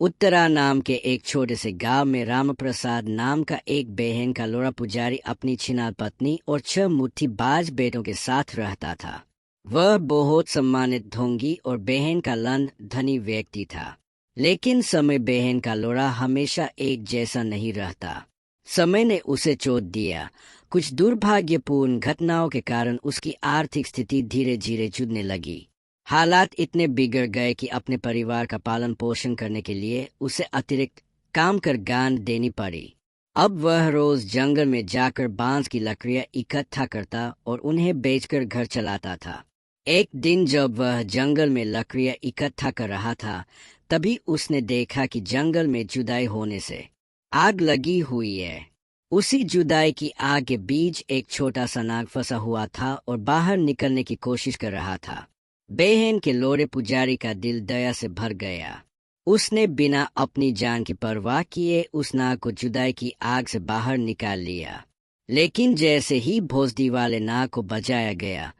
उत्तरा नाम के एक छोटे से गांव में रामप्रसाद नाम का एक बेहन का लोरा पुजारी अपनी छिनाल पत्नी और 6 मुट्ठीबाज बेटों के साथ रहता था। वह बहुत सम्मानित ढोंगी और बेहन का लन धनी व्यक्ति था। लेकिन समय बेहन का लोरा हमेशा एक जैसा नहीं रहता। समय ने उसे चोट दिया। कुछ दुर्भाग्यपूर्ण घटनाओं के कारण उसकी आर्थिक स्थिति धीरे धीरे जुड़ने लगी। हालात इतने बिगड़ गए कि अपने परिवार का पालन पोषण करने के लिए उसे अतिरिक्त काम कर गान देनी पड़ी। अब वह रोज जंगल में जाकर बांस की लकड़ियां इकट्ठा करता और उन्हें बेचकर घर चलाता था। एक दिन जब वह जंगल में लकड़ियां इकट्ठा कर रहा था, तभी उसने देखा कि जंगल में जुदाई होने से आग लगी हुई है। उसी जुदाई की आग के बीच एक छोटा सा नाग फंसा हुआ था और बाहर निकलने की कोशिश कर रहा था। बेहन के लोरे पुजारी का दिल दया से भर गया। उसने बिना अपनी जान की परवाह किए उस नाग को जुदाई की आग से बाहर निकाल लिया। लेकिन जैसे ही भोसडी वाले नाग को बचाया गया,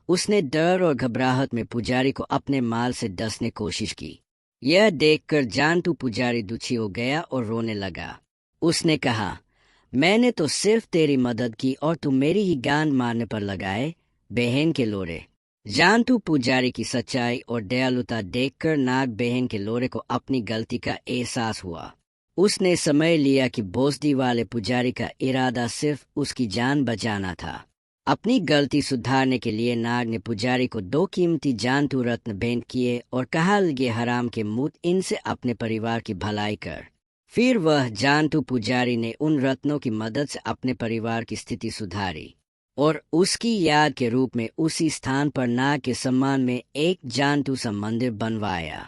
उसने डर और घबराहट में पुजारी को अपने माल से डसने कोशिश की। यह देखकर जानतू पुजारी दुखी हो गया और रोने लगा। उसने कहा, मैंने तो सिर्फ तेरी मदद की और तू मेरी ही गान मारने पर लगाए, बेहन के लोरे। जानतू पुजारी की सच्चाई और दयालुता देखकर नाग बेहन के लोरे को अपनी गलती का एहसास हुआ। उसने समझ लिया कि भोसडी वाले पुजारी का इरादा सिर्फ उसकी जान बचाना था। अपनी गलती सुधारने के लिए नाग ने पुजारी को 2 कीमती जानतू रत्न भेंट किए और कहा, ये हराम के मुत, इनसे अपने परिवार की भलाई कर। फिर वह जानतू पुजारी ने उन रत्नों की मदद से अपने परिवार की स्थिति सुधारी और उसकी याद के रूप में उसी स्थान पर नाग के सम्मान में एक जानतू सा मंदिर बनवाया।